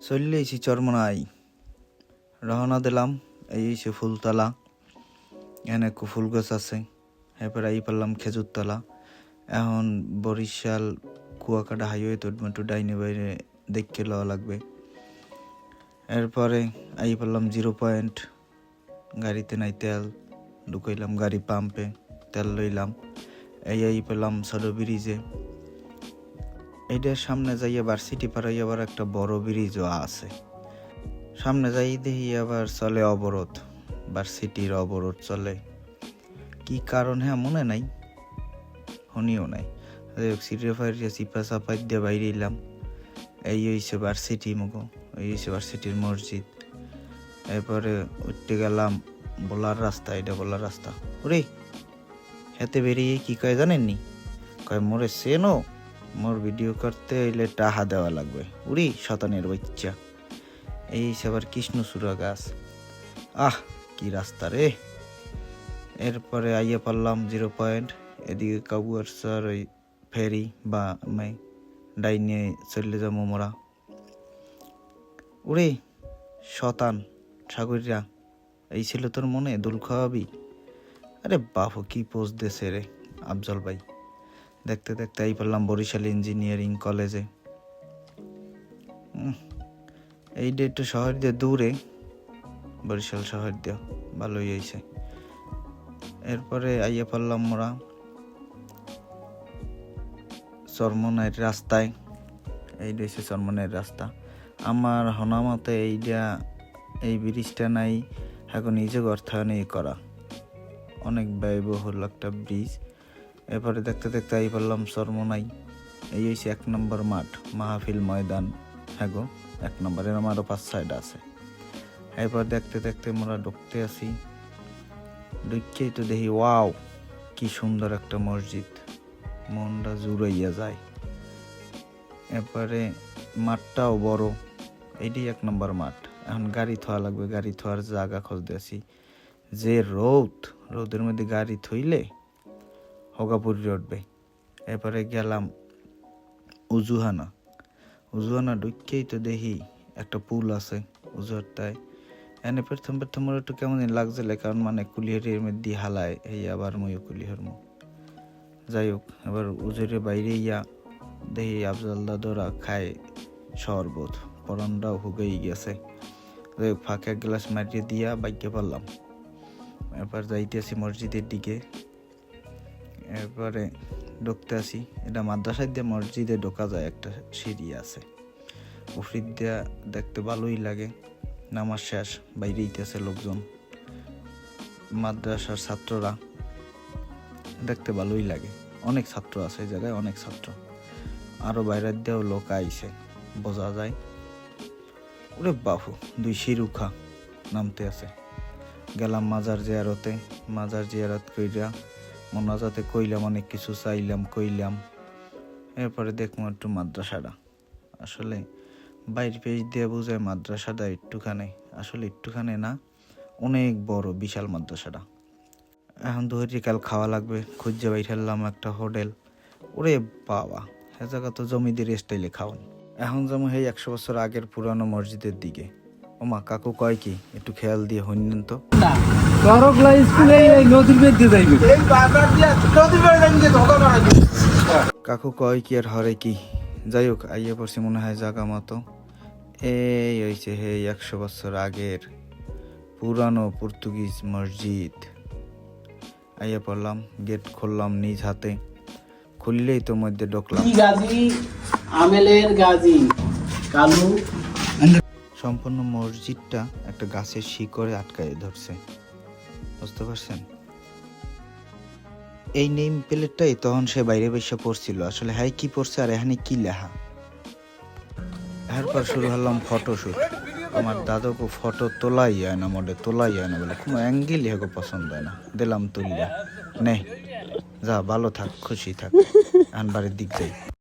চললে এসি চরমনাই রওনা দিলাম। এই এসে ফুলতলা, এখানে একটু ফুল গাছ আছে। এরপরে এই পারলাম খেজুরতলা। এখন বরিশাল কুয়াকাটা হাইওয়ে তো একটু ডাইনে বাইরে দেখতে লওয়া লাগবে। এরপরে এই পারলাম 0 পয়েন্ট, গাড়িতে নাই তেল, ঢুকাইলাম গাড়ি পাম্পে, তেল লইলাম। এই পেলাম ছোট ব্রিজে। এইটার সামনে যাই আবার সিটি পাড়াই আবার একটা বড় ব্রিজও আছে। সামনে যাই দেখি আবার চলে অবরোধ, ভার্সিটির অবরোধ চলে। কি কারণ হ্যাঁ মনে নাই, শুনিও নাই। সিটির ফাইরিয়া চিপা চাপাই দিয়ে বাইরে এলাম। এই হয়েছে ভার্সিটি মুখো, এই হয়েছে ভার্সিটির মসজিদ। এরপরে উঠতে গেলাম বলার রাস্তা, এটা বলার রাস্তা। ওরে হেতে বেরিয়ে কি কয় জানেননি, কয় মোরে সেনো, মোর ভিডিও করতে হইলে টাহা দেওয়া লাগবে। উড়ি শতানের বাচ্চা। এই আবার কৃষ্ণচূড়া গাছ। কি রাস্তা রে। এরপরে আইয়া পারলাম 0 পয়েন্ট। এদিকে কাবুয়ারসার ওই ফেরি বা ডাইনে চলে যাবো মোরা। উড়ে শতান সাগরিয়া, এই ছিল তোর মনে দুল খাওয়াবি? আরে বাপু কি পোস্ট দেশে রে আফজল ভাই। দেখতে দেখতে এই পারলাম বরিশাল ইঞ্জিনিয়ারিং কলেজে। এইটা একটু শহর দিয়ে দূরে, বরিশাল শহর দিয়ে ভালোই হয়েছে। এরপরে আইয়া পারলাম মোরা চরমনাইয়ের রাস্তায়। এইটা হচ্ছে চরমনাইয়ের রাস্তা। আমার হনামতে এই ব্রিজটা নাই এখন নিজে অর্থায়নে করা, অনেক ব্যয়বহুল একটা ব্রিজ। এরপরে দেখতে দেখতে আই পারলাম চরমনাই। এই হচ্ছে 1 নম্বর মাঠ, মাহফিল ময়দান। হ্যাঁ গো 1 নম্বর, এর আমারও 5-6টা আছে। এরপর দেখতে দেখতে মোরা ঢুকতে আসি। ঢুকতেই তো দেখি ওয়াও কি সুন্দর একটা মসজিদ, মনটা জুড়াইয়া যায়। এরপরে মাঠটাও বড়, এইটাই 1 নম্বর মাঠ। এখন গাড়ি থোয়া লাগবে, গাড়ি থোয়ার জায়গা খুঁজতে আসি। যে রোদের মধ্যে গাড়ি থইলে হগাপুরি উঠবে। এরপরে গেলাম উজুহানা ঢুকতেই তো দেখি একটা পুল আছে উজুহারটায়। এনে প্রথম একটু কেমন লাগছিল, কারণ মানে কুলিহারির মধ্যে হালায়, এই আবার মই কুলিহার মুখ। যাই হোক এবার উজুরে বাইরে ইয়া দেখি আফজল দাদরা খায় শরবত, পরনটাও হুগেই গেছে। ফাঁকে 1 গ্লাস মারিয়ে দিয়া বাইকে পারলাম। এরপর যাইতেছি মসজিদের দিকে। এরপরে ঢুকতে আসি, এটা মাদ্রাসায় দিয়ে মসজিদে ঢোকা যায়, একটা সিঁড়ি আছে উফরিদ দিয়া, দেখতে ভালোই লাগে। নামাজ শেষ, বাইরে ইতেছে লোকজন, মাদ্রাসার ছাত্ররা, দেখতে ভালোই লাগে। অনেক ছাত্র আছে এই জায়গায়, অনেক ছাত্র। আরো বাইরের দিয়েও লোক আইছে, বোঝা যায়। ওরে বাহু 2 শিরুখা নামতে আছে। গেলাম মাজার জিয়ারত কইরা মোনাজাতে কইলাম, অনেক কিছু চাইলাম কইলাম। এরপরে দেখবো একটু মাদ্রাসাটা। আসলে বাইর পেজ দিয়ে বোঝায় মাদ্রাসাটা একটুখানে, আসলে একটুখানে না, অনেক বড় বিশাল মাদ্রাসাটা। এখন কাল খাওয়া লাগবে, খুঁজে বাইঠালাম একটা হোটেল। ওরে বাবা এ জায়গা তো জমিদের স্টাইলে খাওয়ান। এখন যেমন 100 বছর আগের পুরানো মসজিদের দিকে। ওমা কাকু কয় কি একটু খেয়াল দিয়ে হইনেন তো। কাকু কয় কি আর হরে কি। যাই হোক আইয়া পড়ছি মনে হয় জাগা মতো। এই হয়েছে 100 বছর আগের পুরানো পর্তুগিজ মসজিদ। আইয়া পড়লাম, গেট খুললাম নিজ হাতে, খুললেই তো মধ্যে ঢুকলাম। সম্পূর্ণ মসজিদটা একটা গাছের শিকড়ে আটকায় ধরছে, বুঝতে পারছেন? এই নেম প্লেটটাই তখন সে বাইরে বসে পড়ছিল। আসলে হ্যাঁ কি পড়ছে আর এখানে কি লেখা। এরপর শুরু হলাম ফটোশুট। আমার দাদাকে ফটো তোলাই হয় না, তোলাই হয় না বলে কোনো অ্যাঙ্গেলই হেগো পছন্দ হয় না। দিলাম তুলিয়া নে যা, ভালো থাক, খুশি থাক, এখন বাড়ির দিক যাই।